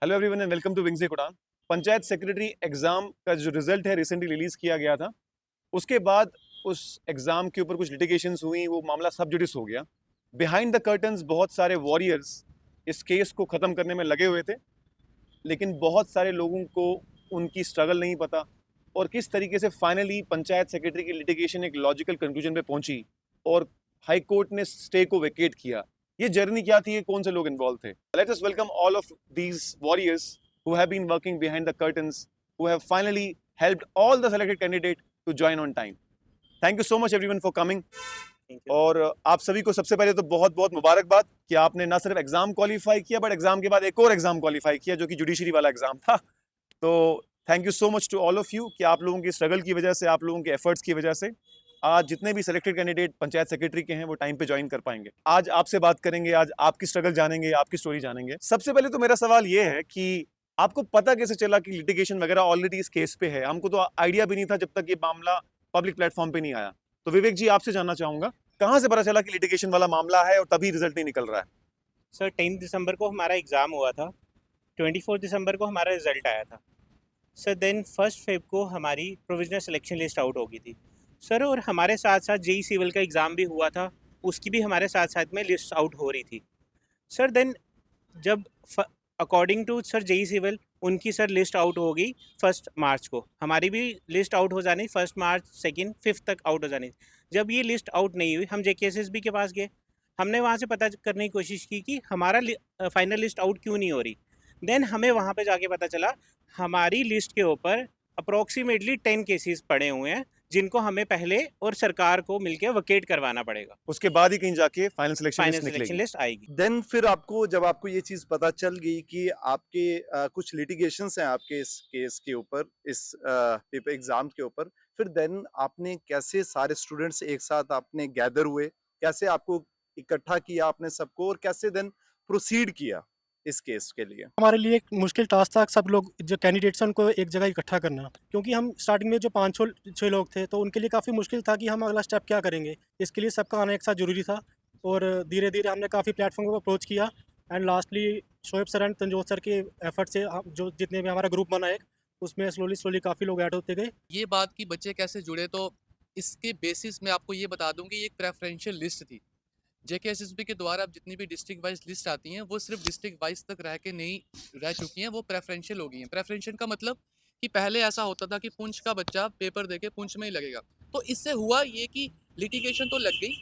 Hello everyone and welcome to wings Udaan. Panchayat secretary exam का जो result है रिसेंटली रिलीज किया गया था। उसके बाद उस एग्जाम के ऊपर कुछ लिटिगेशंस हुई, वो मामला सब जुडिस हो गया। बिहाइंड द कर्टन्स बहुत सारे वॉरियर्स इस केस को ख़त्म करने में लगे हुए थे, लेकिन बहुत सारे लोगों को उनकी स्ट्रगल नहीं पता और किस तरीके से फाइनली पंचायत सेक्रेटरी की लिटिगेशन एक लॉजिकल कंक्लूजन पे पहुंची और हाई कोर्ट ने स्टे को वेकेट किया। ये जर्नी क्या थी, ये कौन से लोग इन्वॉल्व थे? Let us welcome all of these warriors who have been working behind the curtains, who have finally helped all the selected candidate to join on time. Thank you so much everyone for coming. और आप सभी को सबसे पहले तो बहुत बहुत मुबारकबाद कि आपने ना सिर्फ एग्जाम क्वालिफाई किया बट एग्जाम के बाद एक और एग्जाम क्वालिफाई किया जो कि जुडिशरी वाला एग्जाम था। तो thank you so much to all of you कि आप लोगों की स्ट्रगल की वजह से, आप लोगों के एफर्ट्स की वजह से आज जितने भी सिलेक्टेड कैंडिडेट पंचायत सेक्रेटरी के हैं वो टाइम पे ज्वाइन कर पाएंगे। आज आपसे बात करेंगे, आज आपकी स्ट्रगल जानेंगे, आपकी स्टोरी जानेंगे। सबसे पहले तो मेरा सवाल ये है कि आपको पता कैसे चला कि लिटिगेशन वगैरह ऑलरेडी इस केस पे है? हमको तो आइडिया भी नहीं था जब तक ये मामला पब्लिक प्लेटफॉर्म पे नहीं आया। तो विवेक जी, आपसे जानना चाहूंगा कहाँ से पता चला कि लिटिगेशन वाला मामला है और तभी रिजल्ट नहीं निकल रहा है? सर 10 दिसंबर को हमारा एग्ज़ाम हुआ था। 24 दिसंबर को हमारा रिज़ल्ट आया था। सर देन 1 फेब को हमारी प्रोविजनल सिलेक्शन लिस्ट आउट हो गई थी सर। और हमारे साथ साथ जेई सिविल का एग्ज़ाम भी हुआ था, उसकी भी हमारे साथ साथ में लिस्ट आउट हो रही थी सर। देन जब according to sir JE civil उनकी सर लिस्ट आउट हो गई 1 मार्च को, हमारी भी लिस्ट आउट हो जानी 1 मार्च 2 5 तक आउट हो जानी। जब ये लिस्ट आउट नहीं हुई, हम जेकेएसएसबी के पास गए। हमने वहाँ से पता करने की कोशिश की कि हमारा फाइनल लिस्ट आउट क्यों नहीं हो रही। देन हमें वहाँ पे जाके पता चला हमारी लिस्ट के ऊपर अप्रोक्सीमेटली 10 केसेस पड़े हुए हैं जिनको हमें पहले और सरकार को मिलकर वकेट करवाना पड़ेगा। उसके बाद ही कहीं जाके final selection final list selection निकलेगी। लिस्ट आएगी। देन फिर आपको जब आपको ये चीज पता चल गई कि आपके कुछ लिटिगेशंस हैं आपके इस केस के ऊपर, इस पेपर एग्जाम के ऊपर, फिर देन आपने कैसे सारे स्टूडेंट्स एक साथ आपने गैदर हुए, कैसे आपको इकट्ठा किया आपने सबको, और कैसे देन प्रोसीड किया इस केस के लिए? हमारे लिए एक मुश्किल टास्क था सब लोग जो कैंडिडेट्स हैं उनको एक जगह इकट्ठा करना, क्योंकि हम स्टार्टिंग में जो 5-6 लोग थे तो उनके लिए काफ़ी मुश्किल था कि हम अगला स्टेप क्या करेंगे। इसके लिए सबका आना एक साथ ज़रूरी था और धीरे धीरे हमने काफ़ी प्लेटफॉर्म को अप्रोच किया and lastly Shoaib sir and Tanjot sir के एफर्ट से जो जितने भी हमारा ग्रुप बना एक, उसमें स्लोली स्लोली काफ़ी लोग ऐड होते गए। ये बात कि बच्चे कैसे जुड़े, तो इसके बेसिस में आपको ये बता दूं कि ये एक प्रेफरेंशियल लिस्ट थी। जेकेएसएसबी के द्वारा अब जितनी भी डिस्ट्रिक्ट वाइज लिस्ट आती हैं वो सिर्फ डिस्ट्रिक्ट वाइज तक रह के नहीं रह चुकी हैं, वो प्रेफरेंशियल हो गई हैं। प्रेफरेंशियल का मतलब कि पहले ऐसा होता था कि पुंछ का बच्चा पेपर देके पुंछ में ही लगेगा, तो इससे हुआ ये कि लिटिगेशन तो लग गई,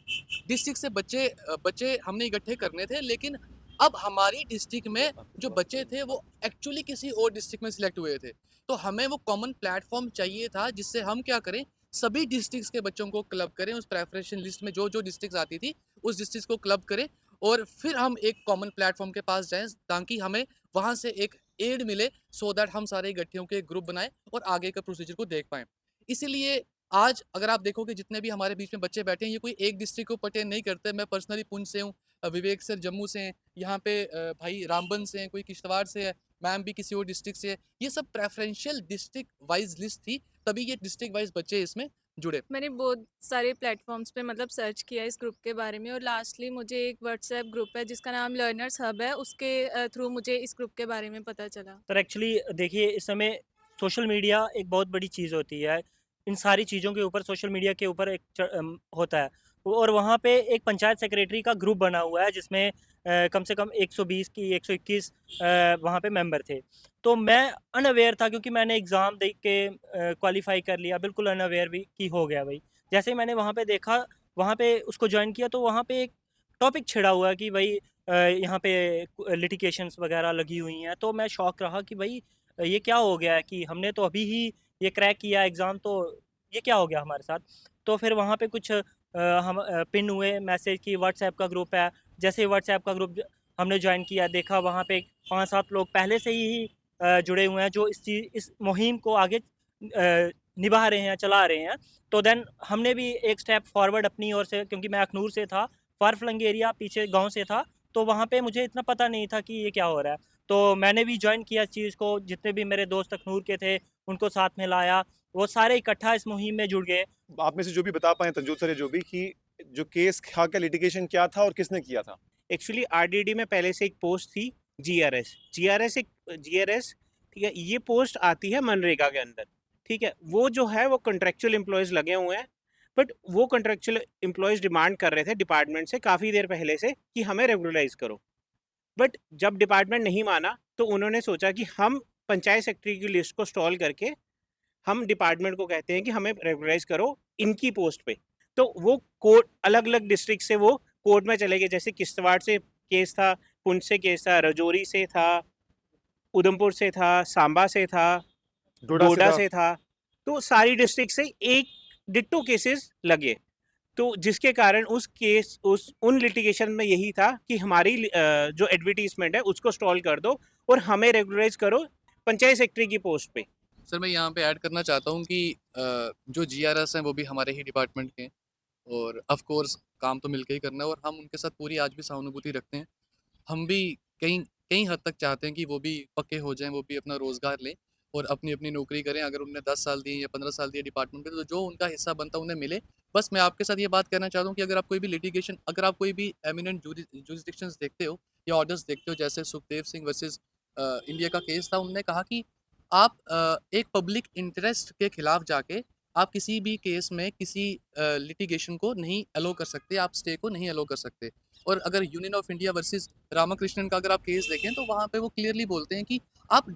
डिस्ट्रिक्ट से बच्चे हमने इकट्ठे करने थे, लेकिन अब हमारी डिस्ट्रिक्ट में जो बच्चे थे वो एक्चुअली किसी और डिस्ट्रिक्ट में सिलेक्ट हुए थे। तो हमें वो कॉमन प्लेटफॉर्म चाहिए था जिससे हम क्या करें, सभी डिस्ट्रिक्ट्स के बच्चों को क्लब करें। उस प्रेफरेंशियल लिस्ट में जो जो डिस्ट्रिक्ट्स आती थी उस डिस्ट्रिक्ट को क्लब करें और फिर हम एक कॉमन प्लेटफॉर्म के पास जाएं ताकि हमें वहां से एक एड मिले, सो दैट हम सारे इकट्ठे होकर एक ग्रुप बनाएं और आगे का प्रोसीजर को देख पाएं। इसीलिए आज अगर आप देखोगे जितने भी हमारे बीच में बच्चे बैठे हैं, ये कोई एक डिस्ट्रिक्ट को पर्टेन नहीं करते। मैं पर्सनली पुंछ से हूँ, विवेक सर जम्मू से हैं, यहाँ पे भाई रामबन से हैं, कोई किश्तवाड़ से है, मैम भी किसी और डिस्ट्रिक्ट से है। ये सब प्रेफरेंशियल डिस्ट्रिक्ट वाइज लिस्ट थी, तभी ये डिस्ट्रिक्ट वाइज बच्चे इसमें जुड़े। मैंने बहुत सारे प्लेटफॉर्म्स पे मतलब सर्च किया इस ग्रुप के बारे में और लास्टली मुझे एक व्हाट्सएप ग्रुप है जिसका नाम लर्नर्स हब है, उसके थ्रू मुझे इस ग्रुप के बारे में पता चला। सर एक्चुअली देखिए, इस समय सोशल मीडिया एक बहुत बड़ी चीज़ होती है। इन सारी चीज़ों के ऊपर सोशल मीडिया के ऊपर एक होता है और वहाँ पे एक पंचायत सेक्रेटरी का ग्रुप बना हुआ है जिसमें कम से कम 120 की 121 वहाँ पे मेंबर थे। तो मैं अनअवेयर था क्योंकि मैंने एग्ज़ाम दे के क्वालिफ़ाई कर लिया, बिल्कुल अनअवेयर भी कि हो गया भाई। जैसे ही मैंने वहाँ पे देखा, वहाँ पे उसको जॉइन किया तो वहाँ पे एक टॉपिक छिड़ा हुआ है कि भाई यहाँ पे लिटिगेशंस वगैरह लगी हुई हैं। तो मैं शॉक रहा कि भाई ये क्या हो गया है कि हमने तो अभी ही ये क्रैक किया एग्ज़ाम, तो ये क्या हो गया हमारे साथ। तो फिर वहाँ पे कुछ हम पिन हुए मैसेज की व्हाट्सएप का ग्रुप है। जैसे ही व्हाट्सएप का ग्रुप हमने ज्वाइन किया, देखा वहाँ पे 5-7 लोग पहले से ही जुड़े हुए हैं जो इस मुहिम को आगे निभा रहे हैं, चला रहे हैं। तो देन हमने भी एक स्टेप फॉरवर्ड अपनी ओर से, क्योंकि मैं अखनूर से था, फार-फ्लंग एरिया पीछे गाँव से था, तो वहाँ पे मुझे इतना पता नहीं था कि ये क्या हो रहा है। तो मैंने भी जॉइन किया इस चीज़ को, जितने भी मेरे दोस्त अखनूर के थे उनको साथ में लाया, वो सारे इकट्ठा इस मुहिम में जुड़ गए। आप में से जो भी बता पाए तंजोत सर, जो भी कि जो केस था, क्या लिटिगेशन क्या था और किसने किया था? एक्चुअली आरडीडी में पहले से एक पोस्ट थी जीआरएस एक जीआरएस, ठीक है, ये पोस्ट आती है मनरेगा के अंदर, ठीक है। वो जो है वो कॉन्ट्रेक्चुअल एम्प्लॉयज़ लगे हुए हैं, बट वो कॉन्ट्रेक्चुअल एम्प्लॉयज़ डिमांड कर रहे थे डिपार्टमेंट से काफ़ी देर पहले से कि हमें रेगुलराइज़ करो। बट जब डिपार्टमेंट नहीं माना तो उन्होंने सोचा कि हम पंचायत सेक्रेटरी की लिस्ट को स्टॉल करके हम डिपार्टमेंट को कहते हैं कि हमें रेगुलराइज़ करो इनकी पोस्ट पे। तो वो कोर्ट अलग-अलग डिस्ट्रिक्ट से वो कोर्ट में चले गए, जैसे किश्तवाड़ से केस था, पुंछ से केस था, राजौरी से था, उधमपुर से था, सांबा से था, डोडा से था। तो सारी डिस्ट्रिक्ट से एक डिट्टो केसेस लगे। तो जिसके कारण उस उन लिटिगेशन में यही था कि हमारी जो एडवर्टाइजमेंट है उसको स्टॉल कर दो और हमें रेगुलराइज करो पंचायत सेक्रेटरी की पोस्ट पे। सर मैं यहाँ पे ऐड करना चाहता हूँ कि जो जीआरएस हैं वो भी हमारे ही डिपार्टमेंट के हैं और ऑफ कोर्स काम तो मिलकर ही करना है और हम उनके साथ पूरी आज भी सहानुभूति रखते हैं। हम भी कहीं कहीं हद तक चाहते हैं कि वो भी पक्के हो जाएं, वो भी अपना रोज़गार लें और अपनी अपनी नौकरी करें। अगर उन्होंने 10 साल दिए या 15 साल दिए डिपार्टमेंट में तो जो उनका हिस्सा बनता है उन्हें मिले। बस मैं आपके साथ ये बात कहना चाहता हूँ कि अगर आप कोई भी लिटिगेशन, अगर आप कोई भी एमिनेंट जुरिस्डिक्शंस देखते हो या ऑर्डर्स देखते हो, जैसे सुखदेव सिंह वर्सेस इंडिया का केस था, उन्होंने कहा कि आप एक पब्लिक इंटरेस्ट के खिलाफ जाके आप किसी भी केस में किसी लिटिगेशन को नहीं अलो कर सकते, आप स्टे को नहीं अलो कर सकते। और अगर union of India versus Ramakrishnan का अगर आप केस देखें तो वहाँ पे वो क्लियरली बोलते हैं कि आप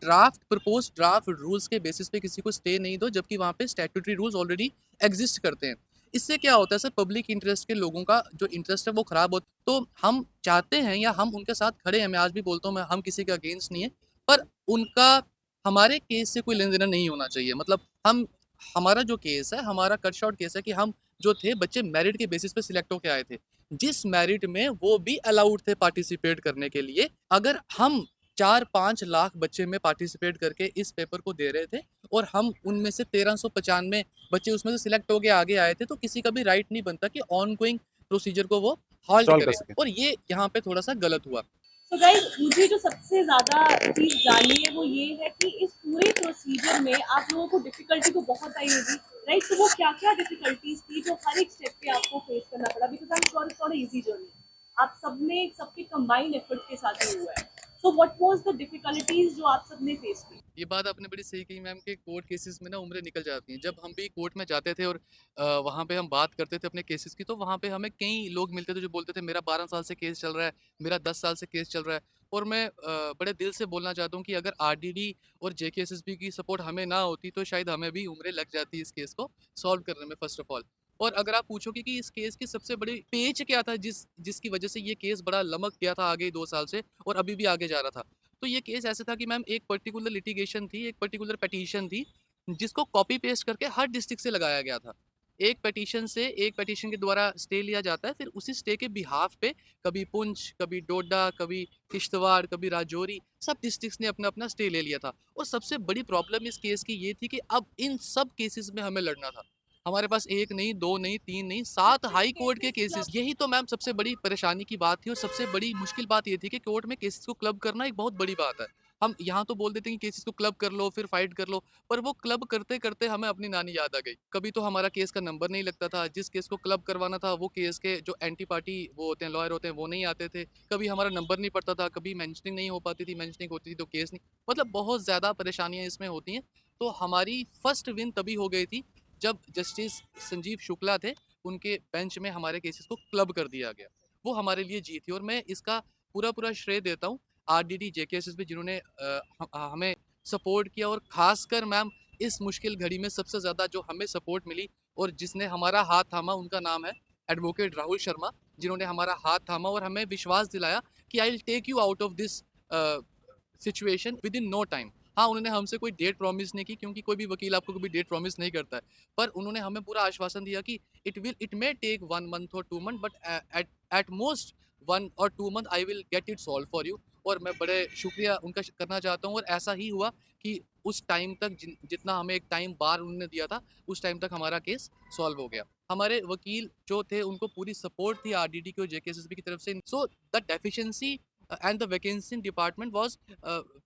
प्रपोज ड्राफ्ट रूल्स के बेसिस पे किसी को स्टे नहीं दो, जबकि वहाँ पे स्टैट्यूटरी रूल्स ऑलरेडी एग्जिस्ट करते हैं। इससे क्या होता है सर, पब्लिक इंटरेस्ट के लोगों का जो इंटरेस्ट है वो खराब होता है। तो हम चाहते हैं या हम उनके साथ खड़े हैं, मैं आज भी बोलता हूँ मैं हम किसी के अगेंस्ट नहीं है, पर उनका हमारे केस से कोई लेना देना नहीं होना चाहिए। मतलब हमारा जो केस है, हमारा कट शॉर्ट केस है कि हम जो थे बच्चे मेरिट के बेसिस पे सिलेक्ट होके आए थे, जिस मेरिट में वो भी अलाउड थे पार्टिसिपेट करने के लिए। अगर हम 4-5 लाख बच्चे में पार्टिसिपेट करके इस पेपर को दे रहे थे और हम उनमें से 1395 बच्चे उसमें से सिलेक्ट होके आगे आए थे, तो किसी का भी राइट नहीं बनता कि ऑन गोइंग प्रोसीजर को वो हॉल्ट स्टॉल कर करे, सके। और ये यहाँ पे थोड़ा सा गलत हुआ। तो गाइस मुझे जो सबसे ज़्यादा चीज़ जाननी है वो ये है कि इस पूरे प्रोसीजर में आप लोगों को डिफ़िकल्टी तो बहुत आई होगी, राइट? तो वो क्या-क्या डिफ़िकल्टीज़ थी जो हर एक स्टेप पे आपको फेस करना पड़ा? Because I am sure it's not a easy journey. आप सबने सबके कंबाइंड एफर्ट के साथ ये हुआ है। So what was the difficulties जो आप सबने फेस की? ये बात आपने बड़ी सही कही मैम कि कोर्ट केसेस में ना उम्रें निकल जाती हैं। जब हम भी कोर्ट में जाते थे और वहाँ पे हम बात करते थे अपने केसेस की, तो वहाँ पे हमें कई लोग मिलते थे जो बोलते थे मेरा 12 साल से केस चल रहा है, मेरा 10 साल से केस चल रहा है। और मैं बड़े दिल से बोलना चाहता हूँ कि अगर आरडीडी और जेकेएसएसबी की सपोर्ट हमें ना होती तो शायद हमें भी उम्रें लग जाती इस केस को सॉल्व करने में, फर्स्ट ऑफ ऑल। और अगर आप पूछोगे कि इस केस की सबसे बड़ी पेच क्या था जिसकी वजह से ये केस बड़ा लमक गया था आगे 2 साल से और अभी भी आगे जा रहा था। तो ये केस ऐसे था कि मैम एक पर्टिकुलर लिटिगेशन थी, एक पर्टिकुलर पिटीशन थी, जिसको कॉपी पेस्ट करके हर डिस्ट्रिक्ट से लगाया गया था। एक पिटीशन के द्वारा स्टे लिया जाता है, फिर उसी स्टे के बिहाफ पे कभी पुंछ, कभी डोडा, कभी किश्तवाड़, कभी राजौरी, सब डिस्ट्रिक्ट्स ने अपना-अपना स्टे ले लिया था। और सबसे बड़ी प्रॉब्लम इस केस की ये थी कि अब इन सब केसेस में हमें लड़ना था। हमारे पास 1 नहीं, 2 नहीं, 3 नहीं, 7 हाई कोर्ट के केसेस। यही तो मैम सबसे बड़ी परेशानी की बात थी और सबसे बड़ी मुश्किल बात ये थी कि कोर्ट में केसेस को क्लब करना एक बहुत बड़ी बात है। हम यहाँ तो बोल देते हैं कि केसेस को क्लब कर लो, फिर फाइट कर लो, पर वो क्लब करते-करते हमें अपनी नानी याद आ गई। कभी तो हमारा केस का नंबर नहीं लगता था, जिस केस को क्लब करवाना था वो केस के जो एंटी पार्टी वो होते हैं, लॉयर होते हैं, वो नहीं आते थे। कभी हमारा नंबर नहीं पड़ता था, कभी मेंशनिंग नहीं हो पाती थी, मेंशनिंग होती थी तो केस नहीं, मतलब बहुत ज़्यादा परेशानियाँ इसमें होती हैं। तो हमारी फर्स्ट विन तभी हो गई थी जब जस्टिस संजीव शुक्ला थे, उनके बेंच में हमारे केसेस को क्लब कर दिया गया। वो हमारे लिए जीत थी और मैं इसका पूरा श्रेय देता हूँ आरडीडी जेकेएसएसबी, जिन्होंने हमें सपोर्ट किया। और ख़ासकर मैम इस मुश्किल घड़ी में सबसे ज़्यादा जो हमें सपोर्ट मिली और जिसने हमारा हाथ थामा, उनका नाम है एडवोकेट राहुल शर्मा, जिन्होंने हमारा हाथ थामा और हमें विश्वास दिलाया कि I will take you out of this situation within no time. हाँ, उन्होंने हमसे कोई डेट प्रॉमिस नहीं की, क्योंकि कोई भी वकील आपको कभी डेट प्रॉमिस नहीं करता है। पर उन्होंने हमें पूरा आश्वासन दिया कि इट मे टेक 1 मंथ और 2 मंथ, बट एट मोस्ट 1 और 2 month I will get it solve for you. और मैं बड़े शुक्रिया उनका करना चाहता हूँ। और ऐसा ही हुआ कि उस टाइम तक जितना हमें एक टाइम बार उन्होंने दिया था, उस टाइम तक हमारा केस सॉल्व हो गया। हमारे वकील जो थे उनको पूरी सपोर्ट थी आरडीडी की और जेकेएसएसबी की तरफ से। So the deficiency and the vacancy in department was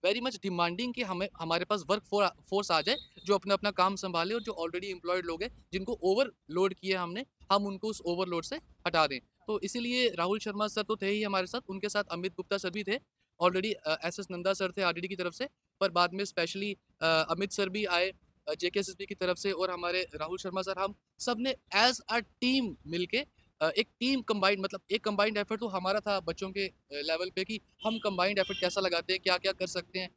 very much demanding कि हमारे पास फोर्स आ जाए जो अपना काम संभाले, और जो ऑलरेडी एम्प्लॉयड लोग हैं जिनको ओवरलोड किया हमने, हम उनको उस ओवरलोड से हटा दें। तो इसीलिए राहुल शर्मा सर तो थे ही हमारे साथ, उनके साथ अमित गुप्ता सर भी थे। Already S S Nanda sir थे आरडीडी की तरफ से, पर बाद में स्पेशली अमित सर भी आए जेकेएसएसबी की तरफ से, और हमारे राहुल शर्मा सर, हम सब ने एज अ टीम मिलके एक टीम कंबाइंड, मतलब एक कंबाइंड एफर्ट तो हमारा था बच्चों के लेवल पे कि हम कंबाइंड एफर्ट कैसा लगाते हैं, क्या क्या कर सकते हैं।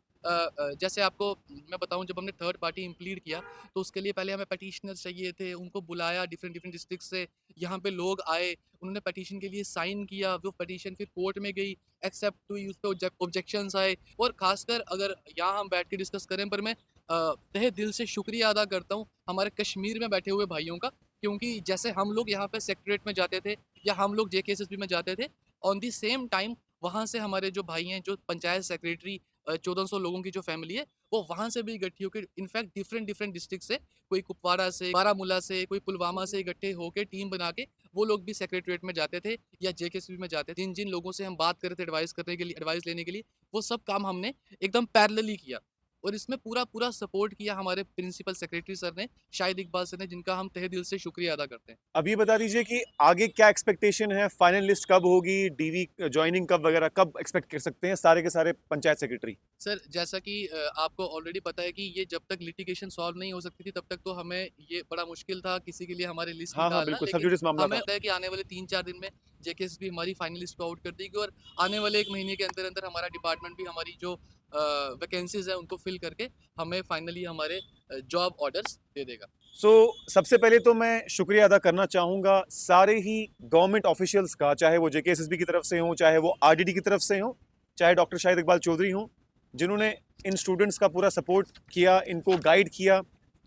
जैसे आपको मैं बताऊं, जब हमने थर्ड पार्टी इम्प्लीड किया तो उसके लिए पहले हमें पटिशनर्स चाहिए थे, उनको बुलाया डिफरेंट डिफरेंट डिस्ट्रिक्ट से, यहाँ पे लोग आए, उन्होंने पटिशन के लिए साइन किया, वो पटिशन फिर कोर्ट में गई, एक्सेप्ट हुई, उस पर ऑब्जेक्शंस आए। और खासकर अगर यहाँ हम बैठ के डिस्कस करें, पर मैं तहे दिल से शुक्रिया अदा करता हूँ हमारे कश्मीर में बैठे हुए भाइयों का, क्योंकि जैसे हम लोग यहाँ पे सेक्रेटरीट में जाते थे या हम लोग जेकेएसएसबी में जाते थे, ऑन दी सेम टाइम वहाँ से हमारे जो भाई हैं, जो पंचायत सेक्रेटरी 1400 लोगों की जो फैमिली है, वो वहाँ से भी इकट्ठी होकर, इनफैक्ट डिफरेंट डिफरेंट डिस्ट्रिक्ट से, कोई कुपवाड़ा से, बारामूला से, कोई पुलवामा से इकट्ठे होकर टीम बना के वो लोग भी सेक्रेटरीट में जाते थे या जेकेएसबी में जाते थे। जिन जिन लोगों से हम बात कर रहे थे एडवाइस करने के लिए, एडवाइस लेने के लिए, वो सब काम हमने एकदम पैरेलली किया, और इसमें पूरा पूरा सपोर्ट किया हमारे प्रिंसिपल सेक्रेटरी सर ने, शाहिद इकबाल सर ने, जिनका हम तहे दिल से शुक्रिया अदा करते हैं। अब ये बता दीजिए कि आगे क्या एक्सपेक्टेशन है, फाइनल लिस्ट कब होगी, डीवी ज्वाइनिंग कब वगैरह कब एक्सपेक्ट कर सकते हैं सारे के सारे पंचायत सेक्रेटरी? सर जैसा कि आपको ऑलरेडी पता है कि ये जब तक लिटिगेशन सॉल्व नहीं हो सकती थी, तब तक तो हमें ये बड़ा मुश्किल था किसी के लिए हमारी लिस्ट हाँ हाँ निकालना, बिल्कुल, सब लेकिन जुडिस मामला हमें था। पता है कि आने वाले 3-4 दिन में जेकेएसबी हमारी फाइनल लिस्ट को आउट कर देगी, और आने वाले 1 महीने के अंदर अंदर हमारा डिपार्टमेंट भी हमारी जो वैकेंसीज है उनको फिल करके हमें फाइनली हमारे जॉब ऑर्डर्स दे देगा। सो सबसे पहले तो मैं शुक्रिया अदा करना चाहूँगा सारे ही गवर्नमेंट ऑफिशियल्स का, चाहे वो जेकेएसएसबी की तरफ से हो, चाहे वो आरडीडी की तरफ से हो, चाहे डॉक्टर शाहिद इकबाल चौधरी हों, जिन्होंने इन स्टूडेंट्स का पूरा सपोर्ट किया, इनको गाइड किया,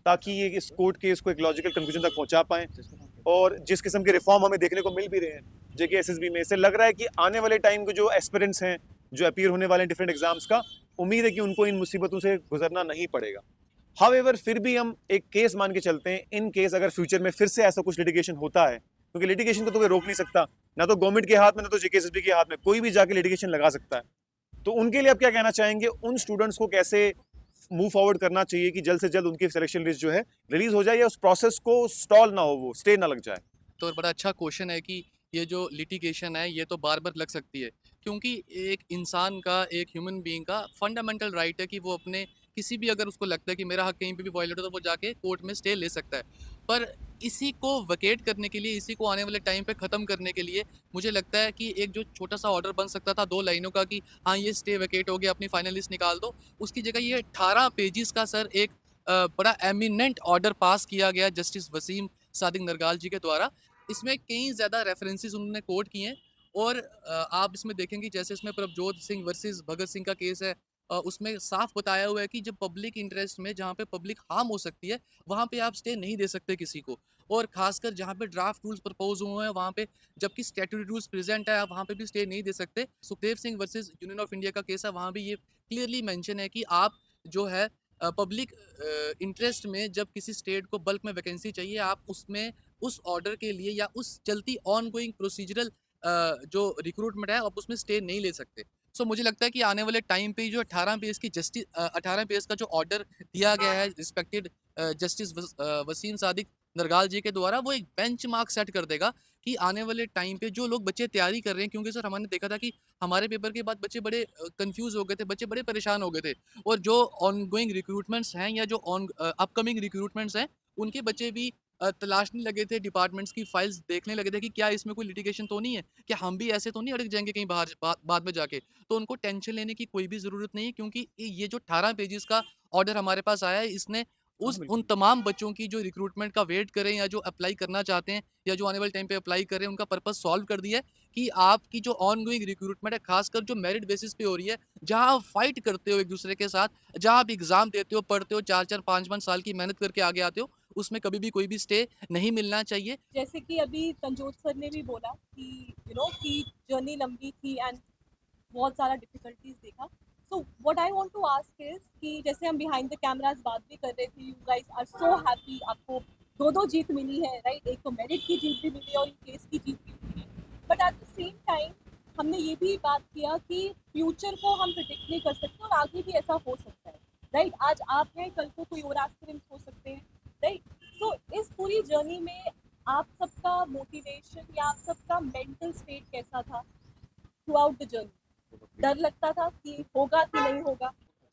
ताकि ये इस कोर्ट केस को एक लॉजिकल कंक्लूजन तक पहुंचा पाएं। और जिस किस्म के रिफॉर्म हमें देखने को मिल भी रहे हैं जेकेएसएसबी में, इससे लग रहा है कि आने वाले टाइम के जो एस्पिरेंट्स हैं, जो अपीयर होने वाले हैं डिफरेंट एग्जाम्स का, उम्मीद है कि उनको इन मुसीबतों से गुजरना नहीं पड़ेगा। हाउएवर फिर भी हम एक केस मान के चलते हैं, इन केस अगर फ्यूचर में फिर से ऐसा कुछ लिटिगेशन होता है, क्योंकि लिटिगेशन को तो कोई रोक नहीं सकता, ना तो गवर्नमेंट के हाथ में, ना तो जेकेएसएसबी के हाथ में, कोई भी जाके लिटिगेशन लगा सकता है। तो उनके लिए आप क्या कहना चाहेंगे, उन स्टूडेंट्स को कैसे मूव फॉरवर्ड करना चाहिए कि जल्द से जल्द उनकी सिलेक्शन लिस्ट जो है रिलीज हो जाए, या उस प्रोसेस को स्टॉल ना हो, वो स्टे ना लग जाए? तो बड़ा अच्छा क्वेश्चन है कि ये जो लिटिगेशन है ये तो बार बार लग सकती है, क्योंकि एक इंसान का, एक ह्यूमन बीइंग का फंडामेंटल राइट है कि वो अपने किसी भी, अगर उसको लगता है कि मेरा हक कहीं पे भी वायलेट हो, तो वो जाके कोर्ट में स्टे ले सकता है। पर इसी को वकेट करने के लिए, इसी को आने वाले टाइम पे ख़त्म करने के लिए, मुझे लगता है कि एक जो छोटा सा ऑर्डर बन सकता था 2 लाइनों का कि हाँ ये स्टे वकेट हो गया, अपनी फाइनल लिस्ट निकाल दो, उसकी जगह ये 18 पेजेस का सर एक बड़ा एमिनेंट ऑर्डर पास किया गया जस्टिस वसीम सादिक नरगाल जी के द्वारा। इसमें कई ज़्यादा रेफरेंसेस उन्होंने कोट किए हैं, और आप इसमें देखेंगे जैसे इसमें प्रभजोत सिंह वर्सेस भगत सिंह का केस है, उसमें साफ बताया हुआ है कि जब पब्लिक इंटरेस्ट में, जहाँ पे पब्लिक हार्म हो सकती है, वहाँ पे आप स्टे नहीं दे सकते किसी को। और खासकर जहाँ पे ड्राफ्ट रूल्स प्रपोज हुए हैं, वहाँ पे जबकि स्टैट्यूटरी रूल्स प्रेजेंट है, आप वहाँ पे भी स्टे नहीं दे सकते। Sukhdev Singh versus union of India का केस है, वहाँ भी ये क्लियरली मेंशन है कि आप जो है पब्लिक इंटरेस्ट में जब किसी स्टेट को बल्क में वैकेंसी चाहिए, आप उसमें उस ऑर्डर के लिए या उस चलती ऑन गोइंग प्रोसीजरल जो रिक्रूटमेंट है, आप उसमें स्टे नहीं ले सकते। सो मुझे लगता है कि आने वाले टाइम पे जो 18 पेज की 18 पेज का जो ऑर्डर दिया गया है रिस्पेक्टेड जस्टिस वसीम सादिक नरगाल जी के द्वारा, वो एक बेंचमार्क सेट कर देगा कि आने वाले टाइम पे जो लोग बच्चे तैयारी कर रहे हैं, क्योंकि सर हमने देखा था कि हमारे पेपर के बाद बच्चे बड़े कंफ्यूज हो गए थे, बच्चे बड़े परेशान हो गए थे, और जो ऑन गोइंग रिक्रूटमेंट्स हैं या जो अपकमिंग रिक्रूटमेंट्स हैं, उनके बच्चे भी तलाशने लगे थे, डिपार्टमेंट्स की फाइल्स देखने लगे थे कि क्या इसमें कोई लिटिगेशन तो नहीं है, कि हम भी ऐसे तो नहीं अड़क जाएंगे कहीं बाहर बाद में जाके। तो उनको टेंशन लेने की कोई भी ज़रूरत नहीं है, क्योंकि ये जो 18 पेजेस का ऑर्डर हमारे पास आया है, इसने उन तमाम बच्चों की जो रिक्रूटमेंट का वेट करें या जो अप्लाई करना चाहते हैं या जो आने वाले टाइम पे अप्लाई कर रहे हैं, उनका पर्पस सॉल्व कर दिया है कि आपकी जो ऑन गोइंग रिक्रूटमेंट है, खासकर जो मेरिट बेसिस पे हो रही है, जहाँ आप फाइट करते हो एक दूसरे के साथ, जहाँ आप एग्जाम देते हो, पढ़ते हो, 4-4 5-5 साल की मेहनत करके आगे आते हो, उसमें कभी भी कोई भी स्टे नहीं मिलना चाहिए। जैसे कि अभी तंजोत सर ने भी बोला कि कि जर्नी लंबी थी एंड बहुत सारा डिफिकल्टीज देखा। So what I want to ask is कि जैसे हम बिहाइंड द कैमरास बात भी कर रहे थे, you guys are so happy, आपको 2-2 जीत मिली है, राइट? एक तो मेरिट की जीत भी मिली और केस की जीत भी मिली है, but at the same time हमने ये भी बात किया कि फ्यूचर को हम प्रिडिक्ट नहीं कर सकते और आगे भी ऐसा हो सकता है, राइट? आज आप हैं, कल को कोई और एस्पिरेंट्स हो सकते हैं, राइट? सो इस पूरी जर्नी में आप सबका मोटिवेशन या आप सबका मेंटल स्टेट कैसा था थ्रू आउट द जर्नी? डर लगता था कि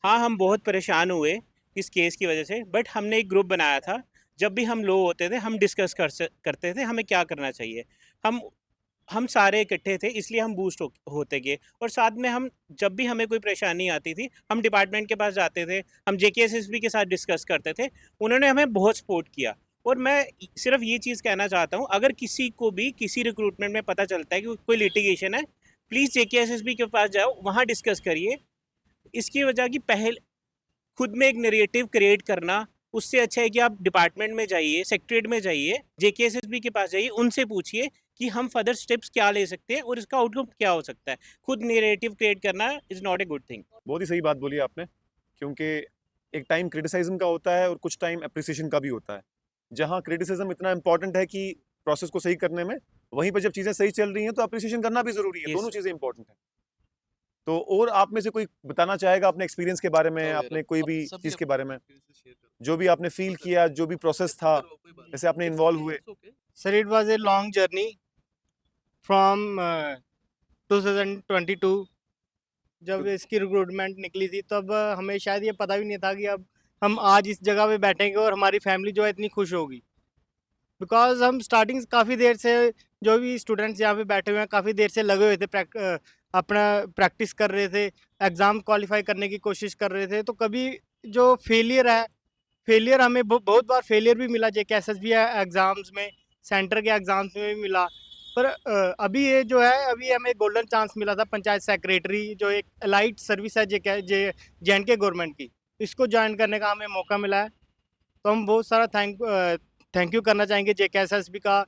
हाँ, हम बहुत परेशान हुए इस केस की वजह से, बट हमने एक ग्रुप बनाया था। जब भी हम लो होते थे, हम डिस्कस करते थे हमें क्या करना चाहिए। हम हम सारे इकट्ठे थे, इसलिए हम बूस्ट होते गए। और साथ में हम जब भी हमें कोई परेशानी आती थी, हम डिपार्टमेंट के पास जाते थे, हम जेकेएसएसबी के साथ डिस्कस करते थे। उन्होंने हमें बहुत सपोर्ट किया। और मैं सिर्फ ये चीज़ कहना चाहता हूँ, अगर किसी को भी किसी रिक्रूटमेंट में पता चलता है कि कोई लिटिगेशन है, प्लीज़ जेकेएसएसबी के पास जाओ, वहाँ डिस्कस करिए। इसकी वजह की पहल खुद में एक नैरेटिव क्रिएट करना, उससे अच्छा है कि आप डिपार्टमेंट में जाइए, सेक्रेटरीट में जाइए, जेकेएसएसबी के पास जाइए, उनसे पूछिए कि हम फर्दर स्टेप्स क्या ले सकते हैं और इसका आउटकम क्या हो सकता है। खुद नैरेटिव क्रिएट करना is not a good thing. बहुत ही सही बात बोली आपने, क्योंकि एक टाइम क्रिटिसिज्म का होता है और कुछ टाइम एप्रिसिएशन का भी होता है। जहाँ क्रिटिसिज्म इतना इंपॉर्टेंट है कि प्रोसेस को सही करने में, वहीं पर जब चीज़ें सही चल रही हैं तो एप्रिसिएशन करना भी ज़रूरी है। Yes, दोनों sir. चीज़ें इंपॉर्टेंट हैं। तो और आप में से कोई बताना चाहेगा अपने एक्सपीरियंस के बारे में, अपने कोई भी चीज़ के बारे में, जो भी आपने फील किया, जो भी प्रोसेस था, जैसे आपने इन्वॉल्व हुए? Sir, it was a long journey from 2022 जब इसकी रिक्रूटमेंट निकली थी, तब हमें शायद ये पता भी नहीं था कि अब हम आज इस जगह पे बैठेंगे और हमारी फैमिली जो है इतनी खुश होगी। बिकॉज़ हम स्टार्टिंग काफ़ी देर से, जो भी स्टूडेंट्स यहाँ पे बैठे हुए हैं, काफ़ी देर से लगे हुए थे, अपना प्रैक्टिस कर रहे थे, एग्ज़ाम क्वालिफाई करने की कोशिश कर रहे थे। तो कभी जो फेलियर हमें बहुत बार फेलियर भी मिला जेकेएसएसबी एग्ज़ाम्स में, सेंटर के एग्ज़ाम्स में भी मिला। पर अभी ये जो है, अभी हमें गोल्डन चांस मिला था पंचायत सेक्रेटरी, जो एक एलाइट सर्विस है जे&के गवर्नमेंट की, इसको ज्वाइन करने का हमें मौका मिला है। तो हम बहुत सारा थैंक यू करना चाहेंगे जेकेएसएसबी का,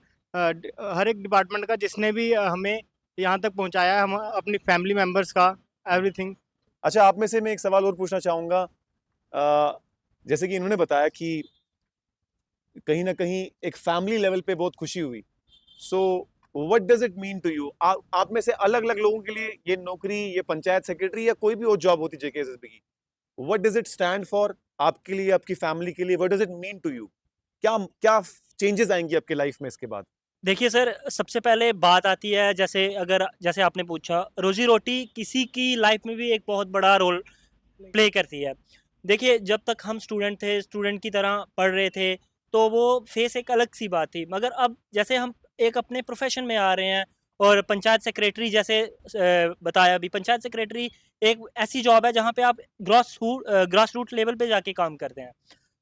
हर एक डिपार्टमेंट का जिसने भी हमें यहाँ तक पहुँचाया है, हम अपनी फैमिली मेम्बर्स का, एवरीथिंग। अच्छा, आप में से मैं एक सवाल और पूछना चाहूँगा। जैसे कि इन्होंने बताया कि कहीं न कहीं एक फैमिली लेवल पे बहुत खुशी हुई। So what does it mean to you? आप में से अलग-अलग लोगों के लिए ये नौकरी, ये पंचायत सेक्रेटरी या कोई भी और जॉब होती जेकेएसएसबी की, what does it stand for आपके लिए, आपकी फैमिली के लिए? What does it mean to you? क्या क्या चेंजेस आएँगी आपकी लाइफ में इसके बाद? देखिए सर, सबसे पहले बात आती है, जैसे आपने पूछा, रोज़ी-रोटी किसी की लाइफ में भी एक बहुत बड़ा रोल प्ले करती है। देखिए, जब तक हम स्टूडेंट थे, स्टूडेंट की तरह पढ़ रहे थे, तो वो फ़ेस एक अलग-सी बात थी। मगर अब जैसे हम एक अपने प्रोफ़ेशन में आ रहे हैं, और पंचायत सेक्रेटरी जैसे बताया अभी, पंचायत सेक्रेटरी एक ऐसी जॉब है जहाँ पे आप ग्रास रूट लेवल पे जाके काम करते हैं।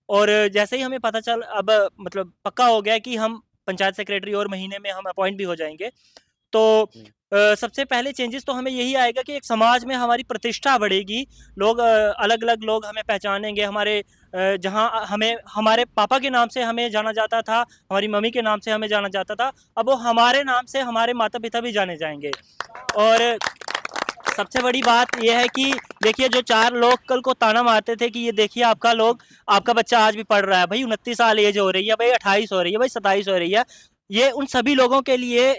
और जैसे ही हमें पता चल अब मतलब पक्का हो गया है कि हम पंचायत सेक्रेटरी और महीने में हम अपॉइंट भी हो जाएँगे। तो सबसे पहले चेंजेस तो हमें यही आएगा कि एक समाज में हमारी प्रतिष्ठा बढ़ेगी। लोग अलग-अलग लोग हमें पहचानेंगे। जहाँ हमें हमारे पापा के नाम से हमें जाना जाता था, हमारी मम्मी के नाम से हमें जाना जाता था, अब वो हमारे नाम से हमारे माता-पिता भी जाने जाएँगे। और सबसे बड़ी बात ये है कि देखिए, जो 4 लोग कल को ताना मारते थे कि ये देखिए आपका बच्चा आज भी पढ़ रहा है, भई 29 साल एज हो रही है, भई 28 हो रही है, भई 27 हो रही है। ये उन सभी लोगों के लिए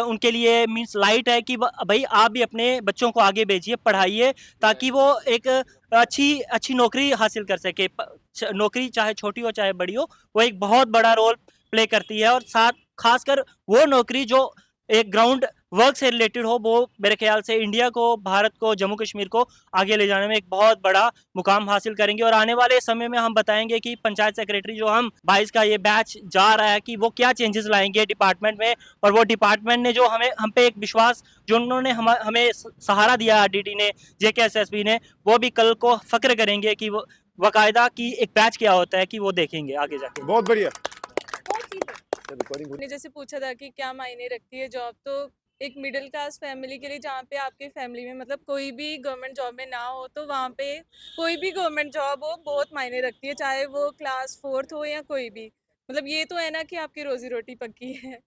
उनके लिए मीन्स लाइट है कि भई आप भी अपने बच्चों को आगे भेजिए, पढ़ाइए, ताकि वो एक अच्छी नौकरी हासिल कर सके। नौकरी चाहे छोटी हो चाहे बड़ी हो, वो एक बहुत बड़ा रोल प्ले करती है। और साथ खासकर वो नौकरी जो एक ग्राउंड वर्क से रिलेटेड हो, वो मेरे ख्याल से इंडिया को, भारत को, जम्मू कश्मीर को आगे ले जाने में एक बहुत बड़ा मुकाम हासिल करेंगे। और आने वाले समय में हम बताएँगे कि पंचायत सेक्रेटरी जो हम 22 का ये बैच जा रहा है, कि वो क्या चेंजेस लाएँगे डिपार्टमेंट में। और वो डिपार्टमेंट ने जो हम पे एक विश्वास, जो उन्होंने हमें सहारा दिया आरडीटी ने, जेकेएसएसबी ने, वो भी कल को फ़क्र करेंगे कि वो बाकायदा कि एक बैच क्या होता है, कि वो देखेंगे आगे जाके। बहुत बढ़िया। आपने जैसे पूछा था कि क्या मायने रखती है जॉब, तो एक मिडिल क्लास फैमिली के लिए, जहाँ पे आपकी फैमिली में मतलब कोई भी गवर्नमेंट जॉब में ना हो, तो वहाँ पे कोई भी गवर्नमेंट जॉब हो बहुत मायने रखती है, चाहे वो क्लास 4th हो या कोई भी। मतलब ये तो है ना कि आपकी रोजी रोटी पक्की है।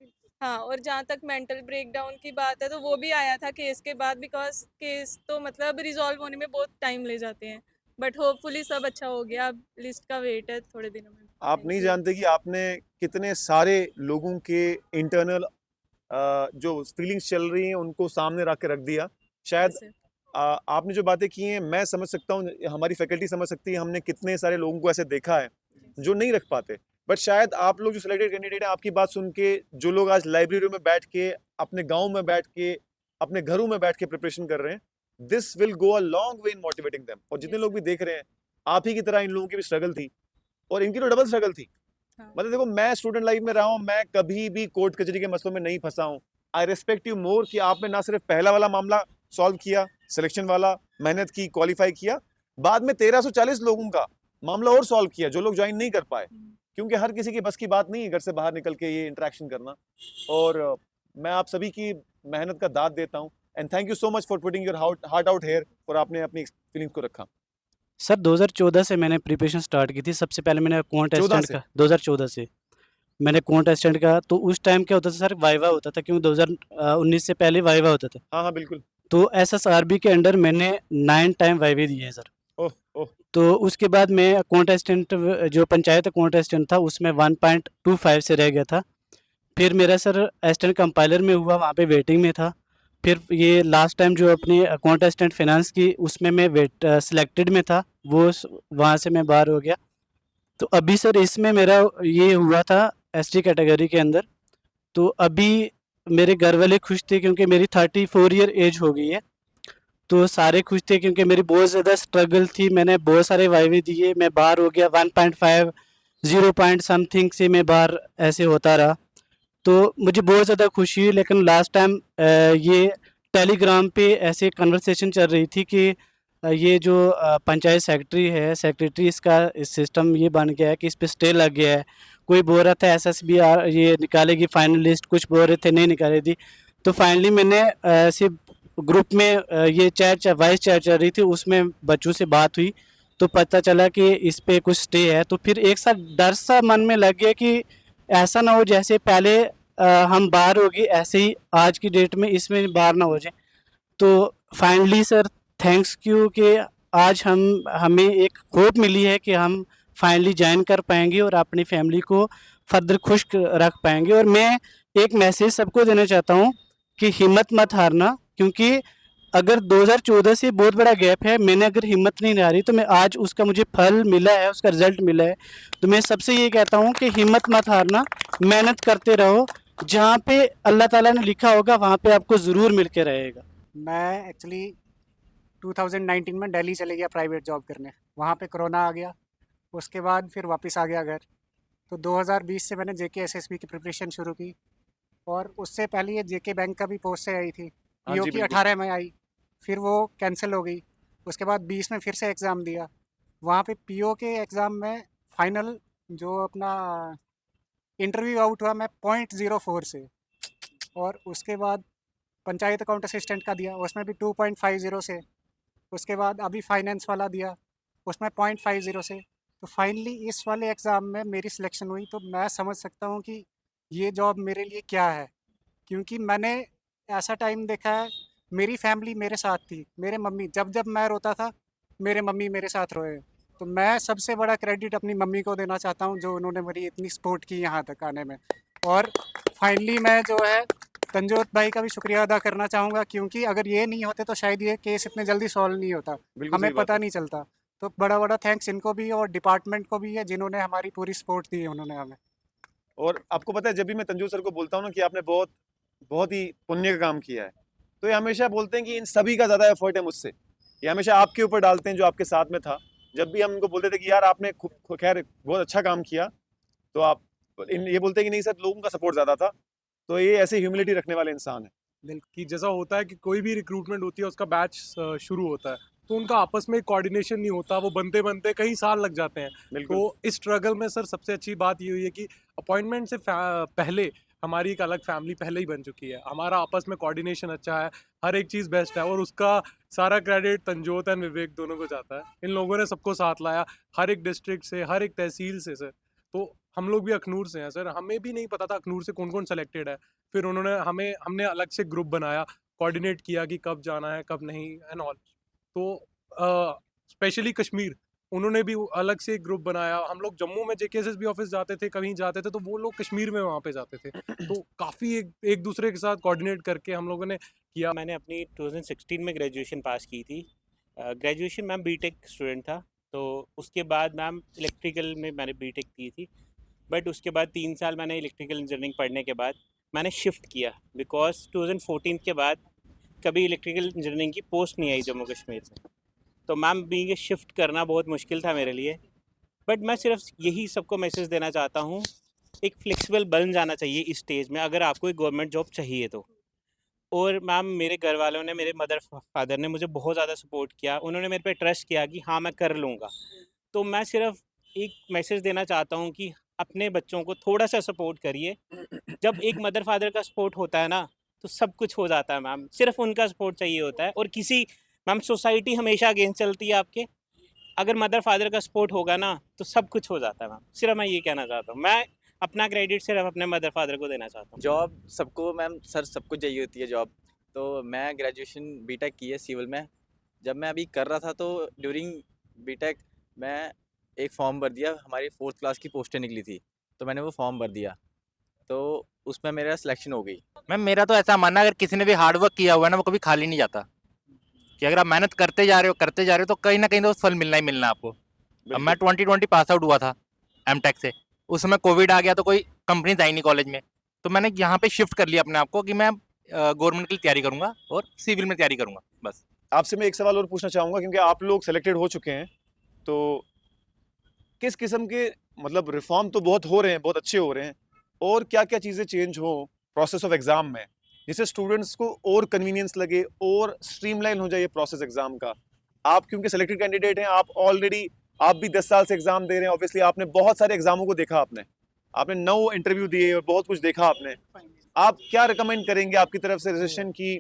हाँ, और जहाँ तक मेंटल ब्रेकडाउन की बात है, तो वो भी आया था केस के बाद, बिकॉज केस तो मतलब रिजॉल्व होने में बहुत टाइम ले जाते हैं, बट होपफुली सब अच्छा हो गया। अब लिस्ट का वेट है थोड़े दिनों में। आप नहीं जानते कि आपने कितने सारे लोगों के इंटरनल जो फीलिंग्स चल रही हैं उनको सामने रख के रख दिया। शायद आपने जो बातें की हैं मैं समझ सकता हूँ, हमारी फैकल्टी समझ सकती है, हमने कितने सारे लोगों को ऐसे देखा है जो नहीं रख पाते। बट शायद आप लोग जो सिलेक्टेड कैंडिडेट हैं, आपकी बात सुन के जो लोग आज लाइब्रेरी में बैठ के, अपने गाँव में बैठ के, अपने घरों में बैठ के प्रिपरेशन कर रहे हैं, this will go a long way in motivating them. और जितने Yes, लोग भी देख रहे हैं, आप ही की तरह इन लोगों की भी स्ट्रगल थी, और इनकी तो डबल स्ट्रगल थी। हाँ। मतलब देखो, मैं स्टूडेंट लाइफ में रहा हूँ, मैं कभी भी कोर्ट कचहरी के मसलों में नहीं फंसा हूँ। आई रिस्पेक्ट यू मोर कि आपने ना सिर्फ पहला वाला मामला सॉल्व किया, सिलेक्शन वाला, मेहनत की, क्वालिफाई किया, बाद में 1340 लोगों का मामला और सॉल्व किया जो लोग ज्वाइन नहीं कर पाए, क्योंकि हर किसी की बस की बात नहीं है घर से बाहर निकल के ये इंटरेक्शन करना। और मैं आप सभी की मेहनत का दाद देता हूँ, and thank you so much for putting your heart out here, और आपने अपनी फीलिंग्स को रखा। सर 2014 से मैंने प्रिपरेशन स्टार्ट की थी। सबसे पहले मैंने क्वांट 14 असिस्टेंट से? का 2014 से मैंने क्वांट असिस्टेंट का, तो उस टाइम क्या होता था सर, वाइवा होता था, क्योंकि 2019 से पहले वाइवा होता था। हाँ हाँ बिल्कुल। तो एसएसआरबी के अंडर मैंने 9 टाइम वाइवे दिए हैं सर। ओह ओह। तो उसके बाद मैं क्वांट असिस्टेंट, जो पंचायत क्वांट असिस्टेंट था उसमें 1.25 से रह गया था। फिर मेरा सर असिस्टेंट कंपाइलर में हुआ, वहाँ पे वेटिंग में था। फिर ये लास्ट टाइम जो अपनी क्वांट असिस्टेंट फाइनेंस की, उसमें मैं सिलेक्टेड में था, वहाँ से मैं बाहर हो गया। तो अभी सर इसमें मेरा ये हुआ था एसटी कैटेगरी के अंदर। तो अभी मेरे घर वाले खुश थे क्योंकि मेरी 34 ईयर एज हो गई है। तो सारे खुश थे क्योंकि मेरी बहुत ज़्यादा स्ट्रगल थी, मैंने बहुत सारे वाइवे दिए, मैं बाहर हो गया 1.5 0 पॉइंट समथिंग से मैं बाहर ऐसे होता रहा। तो मुझे बहुत ज़्यादा खुशी हुई। लेकिन लास्ट टाइम ये टेलीग्राम पे ऐसे कन्वर्सेशन चल रही थी कि ये जो पंचायत सेक्रेटरी इसका सिस्टम ये बन गया है कि इस पे स्टे लग गया है। कोई बोल रहा था एसएसबी ये निकालेगी फाइनल लिस्ट, कुछ बोल रहे थे नहीं निकाली थी। तो फाइनली मैंने ऐसे ग्रुप में ये वॉइस चैट चल रही थी, उसमें बच्चों से बात हुई तो पता चला कि इस पे कुछ स्टे है। तो फिर एक साथ डर सा मन में लग गया कि ऐसा ना हो जैसे पहले हम बाहर हो गए, ऐसे ही आज की डेट में इसमें बाहर ना हो जाए। तो फाइनली सर थैंक्स यू कि आज हमें एक होप मिली है कि हम फाइनली ज्वाइन कर पाएंगे और अपनी फैमिली को फर्दर खुश रख पाएंगे। और मैं एक मैसेज सबको देना चाहता हूँ कि हिम्मत मत हारना, क्योंकि अगर 2014 से बहुत बड़ा गैप है, मैंने अगर हिम्मत नहीं हारी तो मैं आज उसका मुझे फल मिला है, उसका रिजल्ट मिला है। तो मैं सबसे ये कहता हूँ कि हिम्मत मत हारना, मेहनत करते रहो, जहाँ पे अल्लाह ताला ने लिखा होगा वहाँ पे आपको ज़रूर मिल के रहेगा। मैं एक्चुअली 2019 में दिल्ली चले गया प्राइवेट जॉब करने। वहाँ पे कोरोना आ गया, उसके बाद फिर वापस आ गया घर। तो 2020 से मैंने जेके एसएसबी की प्रिपरेशन शुरू की, और उससे पहले ये जेके बैंक का भी पोस्ट से आई थी, हाँ पीओ जी, की बिल्कुल। 18 में आई, फिर वो कैंसिल हो गई। उसके बाद 20 में फिर से एग्ज़ाम दिया। वहाँ पे पीओ के एग्ज़ाम में फाइनल जो अपना इंटरव्यू आउट हुआ मैं 0.04 से। और उसके बाद पंचायत अकाउंट असिस्टेंट का दिया, उसमें भी 2.50 से। उसके बाद अभी फाइनेंस वाला दिया, उसमें 0.50 से। तो फाइनली इस वाले एग्ज़ाम में मेरी सिलेक्शन हुई। तो मैं समझ सकता हूँ कि ये जॉब मेरे लिए क्या है, क्योंकि मैंने ऐसा टाइम देखा है, मेरी फैमिली मेरे साथ थी। मेरे मम्मी जब जब मैं रोता था, मेरे मम्मी मेरे साथ रोए। तो मैं सबसे बड़ा क्रेडिट अपनी मम्मी को देना चाहता हूँ, जो उन्होंने मेरी इतनी सपोर्ट की यहाँ तक आने में। और फाइनली मैं जो है तंजोत भाई का भी शुक्रिया अदा करना चाहूँगा, क्योंकि अगर ये नहीं होते तो शायद ये केस इतने जल्दी सॉल्व नहीं होता, बिल्कुल हमें सही बात पता है। नहीं चलता। तो बड़ा बड़ा थैंक्स इनको भी और डिपार्टमेंट को भी है, जिन्होंने हमारी पूरी सपोर्ट दी है उन्होंने हमें। और आपको पता है, जब भी मैं तंजू सर को बोलता हूँ ना कि आपने बहुत बहुत ही पुण्य का काम किया है, तो ये हमेशा बोलते हैं कि इन सभी का ज़्यादा एफर्ट है मुझसे। ये हमेशा आपके ऊपर डालते हैं जो आपके साथ में था। जब भी हम उनको बोलते थे कि यार आपने खैर बहुत अच्छा काम किया, तो आप ये बोलते हैं कि नहीं सर, लोगों का सपोर्ट ज़्यादा था। तो ये ऐसे ह्यूमिलिटी रखने वाले इंसान है। कि जैसा होता है कि कोई भी रिक्रूटमेंट होती है, उसका बैच शुरू होता है, तो उनका आपस में कोऑर्डिनेशन नहीं होता, वो बनते बनते कई साल लग जाते हैं। बिल्कुल। तो इस स्ट्रगल में सर सबसे अच्छी बात ये हुई है कि अपॉइंटमेंट से पहले हमारी एक अलग फैमिली पहले ही बन चुकी है, हमारा आपस में कोऑर्डिनेशन अच्छा है, हर एक चीज़ बेस्ट है। और उसका सारा क्रेडिट तंजोत एंड विवेक दोनों को जाता है। इन लोगों ने सबको साथ लाया, हर एक डिस्ट्रिक्ट से, हर एक तहसील से सर। तो हम लोग भी अखनूर से हैं सर, हमें भी नहीं पता था अखनूर से कौन कौन सेलेक्टेड है। फिर उन्होंने हमने अलग से ग्रुप बनाया, कोऑर्डिनेट किया कि कब जाना है कब नहीं एंड ऑल। तो स्पेशली कश्मीर, उन्होंने भी अलग से एक ग्रुप बनाया। हम लोग जम्मू में जेकेएसएसबी ऑफिस जाते थे, कहीं जाते थे, तो वो लोग कश्मीर में वहाँ पे जाते थे। तो काफ़ी एक दूसरे के साथ कोऑर्डिनेट करके हम लोगों ने किया। मैंने अपनी 2016 में ग्रेजुएशन पास की थी। ग्रेजुएशन मैम बीटेक स्टूडेंट था, तो उसके बाद मैम इलेक्ट्रिकल में मैंने बीटेक की थी। बट उसके बाद 3 साल मैंने इलेक्ट्रिकल इंजीनियरिंग पढ़ने के बाद मैंने शिफ्ट किया, बिकॉज 2014 के बाद कभी इलेक्ट्रिकल इंजीनियरिंग की पोस्ट नहीं आई जम्मू कश्मीर से, तो मैम बीइंग शिफ्ट करना बहुत मुश्किल था मेरे लिए। बट मैं सिर्फ यही सबको मैसेज देना चाहता हूँ, एक फ्लेक्सिबल बन जाना चाहिए इस स्टेज में अगर आपको एक गवर्नमेंट जॉब चाहिए तो। और मैम मेरे घर वालों ने, मेरे मदर फादर ने मुझे बहुत ज़्यादा सपोर्ट किया, उन्होंने मेरे पे ट्रस्ट किया कि हाँ मैं कर लूँगा। तो मैं सिर्फ एक मैसेज देना चाहता हूँ कि अपने बच्चों को थोड़ा सा सपोर्ट करिए। जब एक मदर फादर का सपोर्ट होता है ना तो सब कुछ हो जाता है मैम, सिर्फ उनका सपोर्ट चाहिए होता है। और किसी मैम सोसाइटी हमेशा अगेंस्ट चलती है आपके, अगर मदर फादर का सपोर्ट होगा ना तो सब कुछ हो जाता है मैम। सिर्फ मैं ये कहना चाहता हूँ, मैं अपना क्रेडिट सिर्फ अपने मदर फादर को देना चाहता हूँ। जॉब सबको मैम सर सबको चाहिए होती है जॉब। तो मैं ग्रेजुएशन बीटेक की है सिविल में। जब मैं अभी कर रहा था तो ड्यूरिंग बीटेक मैं एक फॉर्म भर दिया, हमारी 4th क्लास की पोस्टें निकली थी तो मैंने वो फॉर्म भर दिया, तो उसमें मेरा सिलेक्शन हो गई। मैम मेरा तो ऐसा मानना है, अगर किसी ने भी हार्ड वर्क किया हुआ है ना वो कभी खाली नहीं जाता, कि अगर आप मेहनत करते जा रहे हो तो कहीं ना कहीं तो फल मिलना ही मिलना है आपको। अब मैं 2020 पास आउट हुआ था एमटेक से, उस समय कोविड आ गया तो कोई कंपनीज आई नहीं कॉलेज में, तो मैंने यहाँ पे शिफ्ट कर लिया अपने आप को कि मैं गवर्नमेंट की तैयारी करूँगा और सिविल में तैयारी करूँगा बस। आपसे मैं एक सवाल और पूछना चाहूँगा, क्योंकि आप लोग सेलेक्टेड हो चुके हैं, तो किस किस्म के मतलब रिफॉर्म तो बहुत हो रहे हैं, बहुत अच्छे हो रहे हैं, और क्या क्या चीज़ें चेंज हो प्रोसेस ऑफ एग्ज़ाम में जिससे स्टूडेंट्स को और कन्वीनियंस लगे और स्ट्रीमलाइन हो जाए ये प्रोसेस एग्ज़ाम का। आप क्योंकि सेलेक्टेड कैंडिडेट हैं, आप भी 10 साल से एग्ज़ाम दे रहे हैं, ऑब्वियसली आपने बहुत सारे एग्ज़ामों को देखा, आपने 9 इंटरव्यू दिए और बहुत कुछ देखा आपने। आप क्या रिकमेंड करेंगे आपकी तरफ से रजिस्ट्रेशन की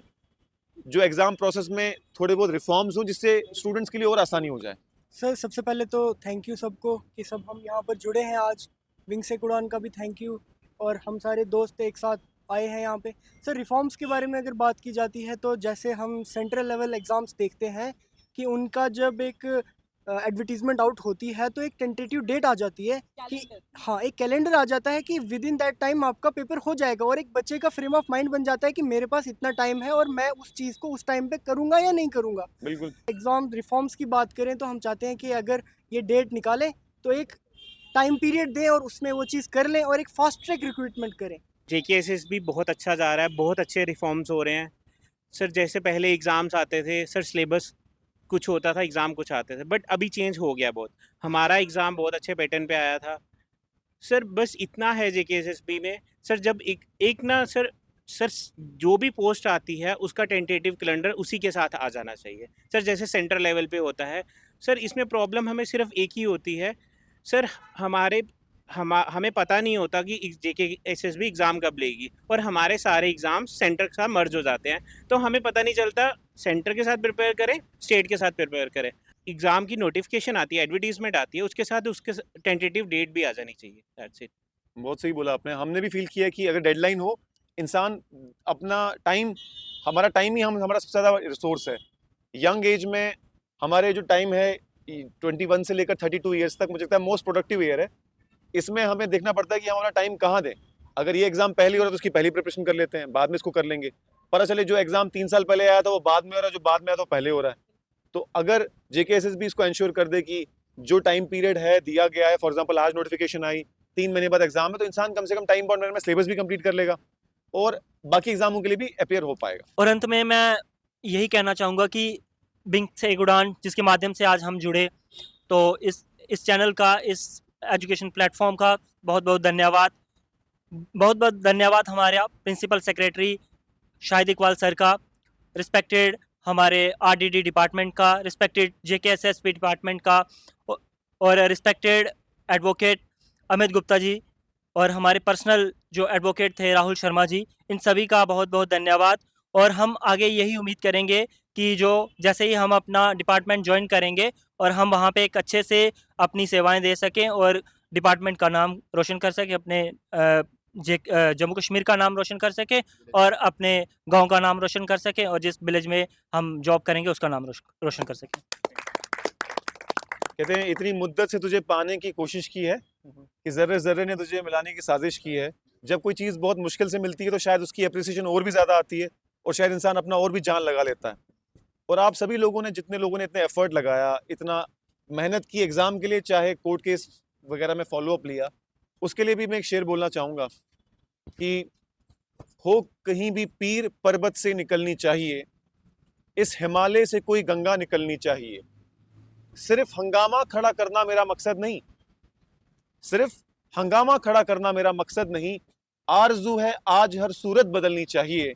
जो एग्ज़ाम प्रोसेस में थोड़े बहुत रिफॉर्म्स हो जिससे स्टूडेंट्स के लिए और आसानी हो जाए? सर सबसे पहले तो थैंक यू सबको कि सब हम यहाँ पर जुड़े हैं आज। विंगसेक उड़ान का भी थैंक यू, और हम सारे दोस्त एक साथ आए हैं यहाँ पे। सर रिफॉर्म्स के बारे में अगर बात की जाती है तो जैसे हम सेंट्रल लेवल एग्ज़ाम्स देखते हैं कि उनका जब एक एडवर्टीजमेंट आउट होती है तो एक टेंटेटिव डेट आ जाती है कि हाँ एक कैलेंडर आ जाता है कि विद इन दैट टाइम आपका पेपर हो जाएगा, और एक बच्चे का फ्रेम ऑफ माइंड बन जाता है कि मेरे पास इतना टाइम है और मैं उस चीज़ को उस टाइम पे करूँगा या नहीं करूँगा। बिल्कुल। एग्ज़ाम रिफॉर्म्स की बात करें तो हम चाहते हैं कि अगर ये डेट निकालें तो एक टाइम पीरियड दें और उसमें वो चीज़ कर लें और एक फास्ट ट्रैक रिक्रूटमेंट करें। JKSS भी बहुत अच्छा जा रहा है, बहुत अच्छे रिफॉर्म्स हो रहे हैं सर। जैसे पहले एग्ज़ाम्स आते थे सर, सिलेबस कुछ होता था, एग्ज़ाम कुछ आते थे, बट अभी चेंज हो गया बहुत। हमारा एग्ज़ाम बहुत अच्छे पैटर्न पे आया था सर। बस इतना है JKSSB में सर, जब एक ना सर जो भी पोस्ट आती है उसका टेंटेटिव कैलेंडर उसी के साथ आ जाना चाहिए सर, जैसे सेंट्रल लेवल पे होता है सर। इसमें प्रॉब्लम हमें सिर्फ एक ही होती है सर, हमें पता नहीं होता कि JKSSB एग्ज़ाम कब लेगी, और हमारे सारे एग्ज़ाम सेंटर के साथ मर्ज हो जाते हैं, तो हमें पता नहीं चलता सेंटर के साथ प्रिपेयर करें स्टेट के साथ प्रिपेयर करें। एग्ज़ाम की नोटिफिकेशन आती है, एडवर्टीजमेंट आती है, उसके साथ उसके टेंटेटिव डेट भी आ जानी चाहिए। That's it. बहुत सही बोला आपने। हमने भी फील किया है कि अगर डेडलाइन हो, इंसान अपना टाइम, हमारा टाइम ही हमारा सबसे ज़्यादा रिसोर्स है। यंग एज में हमारे जो टाइम है 21 से लेकर 32 ईयर्स तक मुझे लगता है मोस्ट प्रोडक्टिव ईयर है। इसमें हमें देखना पड़ता है कि हमारा टाइम कहाँ दें। अगर ये एग्ज़ाम पहले हो रहा है तो उसकी पहली प्रिपरेशन कर लेते हैं, बाद में इसको कर लेंगे। पता चले जो एग्ज़ाम 3 साल पहले आया था वो बाद में हो रहा है, जो बाद में आया था वो पहले हो रहा है। तो अगर JKSSB इसको इंश्योर कर दे कि जो टाइम पीरियड है दिया गया है, फॉर एग्जांपल आज नोटिफिकेशन आई, 3 महीने बाद एग्ज़ाम है, तो इंसान कम से कम टाइम बाउंड में सिलेबस भी कंप्लीट कर लेगा और बाकी एग्ज़ामों के लिए भी अपीयर हो पाएगा। और अंत में मैं यही कहना चाहूँगा कि विंगसेक उड़ान जिसके माध्यम से आज हम जुड़े, तो इस चैनल का, इस एजुकेशन प्लेटफॉर्म का बहुत बहुत धन्यवाद। बहुत बहुत धन्यवाद हमारे principal secretary Shahid Iqbal sir का, रिस्पेक्टेड हमारे RDD डिपार्टमेंट का, रिस्पेक्टेड JKSSB डिपार्टमेंट का, और रिस्पेक्टेड एडवोकेट अमित गुप्ता जी, और हमारे पर्सनल जो एडवोकेट थे राहुल शर्मा जी, इन सभी का बहुत बहुत धन्यवाद। और हम आगे यही उम्मीद करेंगे कि जो जैसे ही हम अपना डिपार्टमेंट ज्वाइन करेंगे और हम वहाँ पे एक अच्छे से अपनी सेवाएं दे सकें और डिपार्टमेंट का नाम रोशन कर सकें, अपने जम्मू कश्मीर का नाम रोशन कर सकें और अपने गांव का नाम रोशन कर सकें, और जिस विलेज में हम जॉब करेंगे उसका नाम रोशन कर सकें। कहते हैं इतनी मुद्दत से तुझे पाने की कोशिश की है कि ज़र्रे ज़र्रे ने तुझे मिलाने की साजिश की है। जब कोई चीज़ बहुत मुश्किल से मिलती है तो शायद उसकी अप्रिसिएशन और भी ज़्यादा आती है और शायद इंसान अपना और भी जान लगा लेता है। और आप सभी लोगों ने, जितने लोगों ने इतने एफर्ट लगाया, इतना मेहनत की एग्ज़ाम के लिए, चाहे कोर्ट केस वगैरह में फॉलो अप लिया, उसके लिए भी मैं एक शेर बोलना चाहूँगा कि हो कहीं भी पीर पर्वत से निकलनी चाहिए, इस हिमालय से कोई गंगा निकलनी चाहिए। सिर्फ हंगामा खड़ा करना मेरा मकसद नहीं, सिर्फ हंगामा खड़ा करना मेरा मकसद नहीं, आरजू है आज हर सूरत बदलनी चाहिए।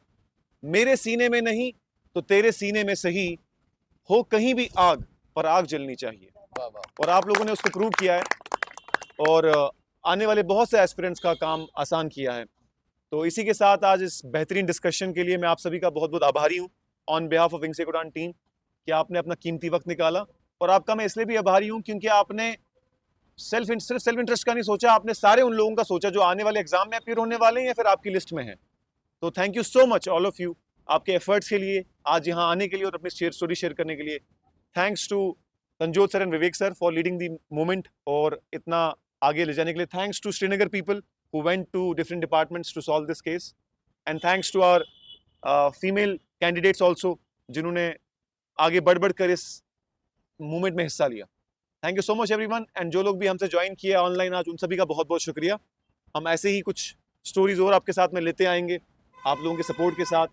मेरे सीने में नहीं तो तेरे सीने में सही, हो कहीं भी आग पर आग जलनी चाहिए। वाह वाह। और आप लोगों ने उसको प्रूव किया है और आने वाले बहुत से एस्पिरेंट्स का काम आसान किया है। तो इसी के साथ आज इस बेहतरीन डिस्कशन के लिए मैं आप सभी का बहुत बहुत आभारी हूँ ऑन बिहाफ ऑफ विंग्स एक उड़ान टीम कि आपने अपना कीमती वक्त निकाला। और आपका मैं इसलिए भी आभारी हूँ क्योंकि आपने सिर्फ सेल्फ इंटरेस्ट का नहीं सोचा, आपने सारे उन लोगों का सोचा जो आने वाले एग्जाम में अपीयर होने वाले हैं या फिर आपकी लिस्ट में हैं। तो thank you so much all of you आपके एफर्ट्स के लिए, आज यहाँ आने के लिए और अपनी स्टोरी शेयर करने के लिए। Thanks to Tanjot sir and Vivek sir for leading the movement और इतना आगे ले जाने के लिए। Thanks to Srinagar people who went to different departments to solve this case and thanks to our female candidates also जिन्होंने आगे बढ़ कर इस मूवमेंट में हिस्सा लिया। Thank you so much everyone. And जो लोग भी हमसे ज्वाइन किया ऑनलाइन आज, उन सभी का बहुत बहुत शुक्रिया। हम ऐसे ही कुछ स्टोरीज और आपके साथ में लेते आएंगे आप लोगों के सपोर्ट के साथ।